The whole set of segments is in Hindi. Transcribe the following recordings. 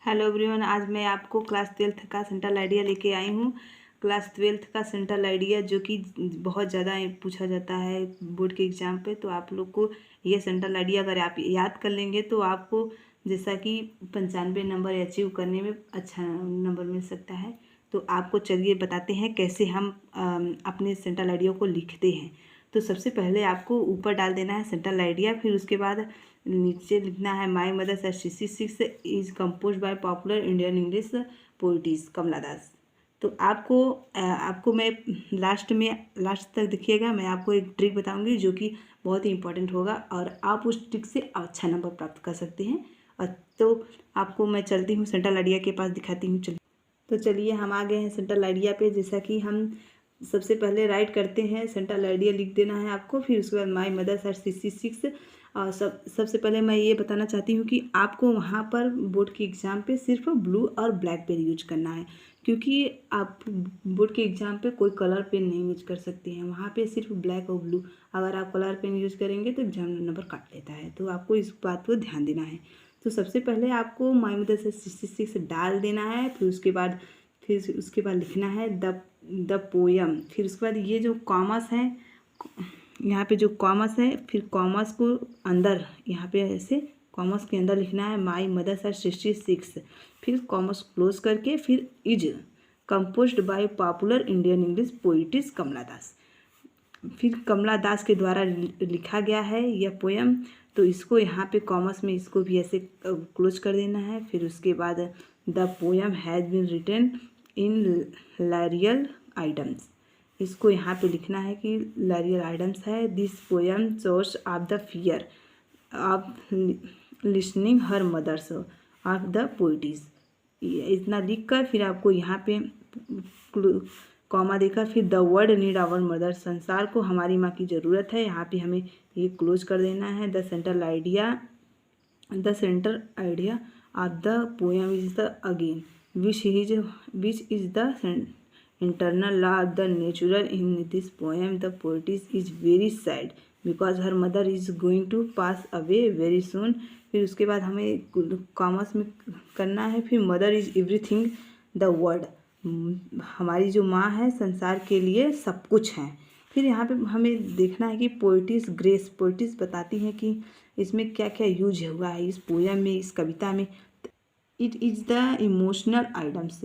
हेलो एवरीवन, आज मैं आपको क्लास 12th का सेंट्रल आइडिया लेके आई हूँ। क्लास 12th का सेंट्रल आइडिया जो कि बहुत ज़्यादा पूछा जाता है बोर्ड के एग्ज़ाम पे। तो आप लोग को ये सेंट्रल आइडिया अगर आप याद कर लेंगे तो आपको जैसा कि 95 नंबर अचीव करने में अच्छा नंबर मिल सकता है। तो आपको चलिए बताते हैं कैसे हम अपने सेंट्रल आइडिया को लिखते हैं। तो सबसे पहले आपको ऊपर डाल देना है सेंट्रल आइडिया, फिर उसके बाद नीचे लिखना है my mother's 66 is compose by popular Indian English poetess Kamala Das. तो आपको मैं लास्ट तक देखिएगा। मैं आपको एक ट्रिक बताऊंगी जो कि बहुत ही इंपॉर्टेंट होगा और आप उस ट्रिक से अच्छा नंबर प्राप्त कर सकते हैं। और तो आपको मैं चलती हूँ सेंट्रल आइडिया के पास, दिखाती हूँ। चलिए हम आ गए हैं सेंट्रल आइडिया पे। जैसा कि हम सबसे पहले राइट करते हैं, सेंट्रल आइडिया लिख देना है आपको, फिर उसके बाद माई मदर्स 66। और सबसे पहले मैं ये बताना चाहती हूँ कि आपको वहाँ पर बोर्ड के एग्ज़ाम पे सिर्फ ब्लू और ब्लैक पेन यूज करना है, क्योंकि आप बोर्ड के एग्ज़ाम पे कोई कलर पेन नहीं यूज कर सकते हैं। वहाँ पे सिर्फ ब्लैक और ब्लू। अगर आप कलर पेन यूज करेंगे तो एग्जाम नंबर काट लेता है। तो आपको इस बात को ध्यान देना है। तो सबसे पहले आपको माई मदर्स 66 डाल देना है, फिर उसके बाद लिखना है द पोयम। फिर उसके बाद ये जो कॉमर्स है, यहाँ पे जो कॉमर्स है, फिर कॉमर्स को अंदर यहाँ पे ऐसे कॉमर्स के अंदर लिखना है माई मदर्स 66। फिर कॉमर्स क्लोज करके फिर is composed by popular Indian English poetess Kamala Das. फिर कमला दास के द्वारा लिखा गया है यह पोयम। तो इसको यहाँ पे कॉमर्स में इसको भी ऐसे क्लोज कर देना है। फिर उसके बाद the poem has been written in लैरियल आइटम्स, इसको यहाँ पे लिखना है कि लैरियल आइटम्स है। This poem source of the fear of listening her mother's of the poetess. इतना लिख कर फिर आपको यहाँ पे कॉमा देकर फिर the word need our mother, संसार को हमारी माँ की ज़रूरत है, यहाँ पे हमें ये क्लोज कर देना है। The central idea of the poem is the again which is the internal law of the natural in this poem. The poetess is very sad because her mother is going to pass away very soon. फिर उसके बाद हमें कॉमर्स में करना है। फिर mother is everything the world, हमारी जो माँ है संसार के लिए सब कुछ है। फिर यहाँ पे हमें देखना है कि पोइटिस ग्रेस, पोइटिस बताती हैं कि इसमें क्या क्या यूज हुआ है इस पोएम में, इस कविता में। It is the emotional items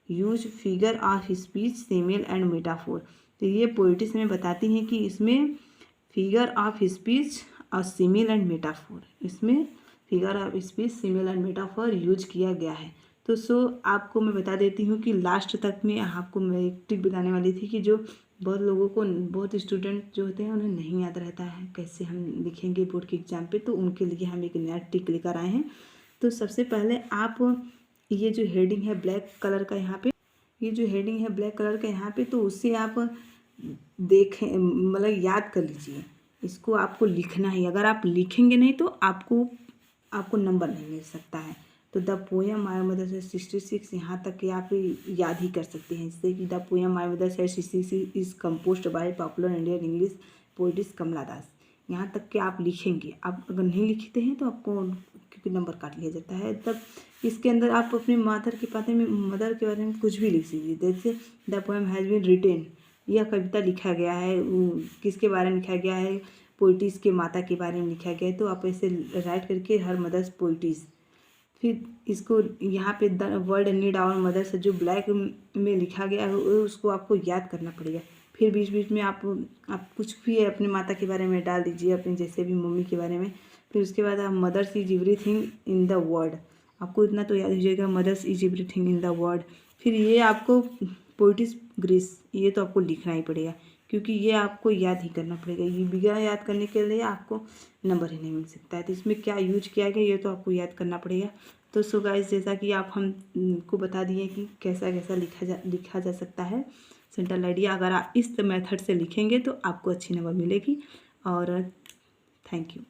use figure of speech simile and metaphor. तो ये पोइटिस में बताती हैं कि इसमें फिगर ऑफ स्पीच और सिमिल एंड मेटाफोर, इसमें figure of speech simile and metaphor use किया गया है। तो आपको मैं बता देती हूँ कि लास्ट तक में आपको मैं एक ट्रिक बताने वाली थी कि जो बहुत स्टूडेंट जो होते हैं उन्हें नहीं याद रहता है कैसे हम लिखेंगे बोर्ड के एग्ज़ाम पे। तो उनके लिए हम एक नया ट्रिक लेकर आए हैं। तो सबसे पहले आप ये जो हेडिंग है ब्लैक कलर का, यहाँ पे ये जो हेडिंग है ब्लैक कलर का यहाँ पे, तो उससे आप देखें, मतलब याद कर लीजिए। इसको आपको लिखना ही, अगर आप लिखेंगे नहीं तो आपको नंबर नहीं मिल सकता है। तो द पोएम माई मदर्स 66 यहाँ तक कि आप याद ही कर सकते हैं इससे कि the poem my mother's 66 is composed by popular Indian English poetess Kamala Das. यहाँ तक कि आप लिखेंगे। आप अगर नहीं लिखते हैं तो आपको क्योंकि नंबर काट लिया जाता है। तब इसके अंदर आप अपने मदर के बारे में कुछ भी लिख दीजिए। जैसे the poem has been written, यह कविता लिखा गया है, किसके बारे में लिखा गया है, पोइटिस के माता के बारे में लिखा गया है। तो आप ऐसे राइट करके हर मदर्स पोइटिस, फिर इसको यहाँ पे the word need our mother से जो ब्लैक में लिखा गया है उसको आपको याद करना पड़ेगा। फिर बीच बीच में आप कुछ भी अपने माता के बारे में डाल दीजिए, अपने जैसे भी मम्मी के बारे में। फिर उसके बाद आप mothers is everything in the world, आपको इतना तो याद हो जाएगा mothers is everything in the world. फिर ये आपको पोइटिस ग्रेस, ये तो आपको लिखना ही पड़ेगा क्योंकि ये आपको याद ही करना पड़ेगा। ये बिना याद करने के लिए आपको नंबर ही नहीं मिल सकता है। तो इसमें क्या यूज किया गया ये तो आपको याद करना पड़ेगा। तो सो गाइस, जैसा कि आप हमको बता दिए कि कैसा कैसा लिखा जा सकता है सेंट्रल आइडिया। अगर आप इस मेथड से लिखेंगे तो आपको अच्छी नंबर मिलेगी। और थैंक यू।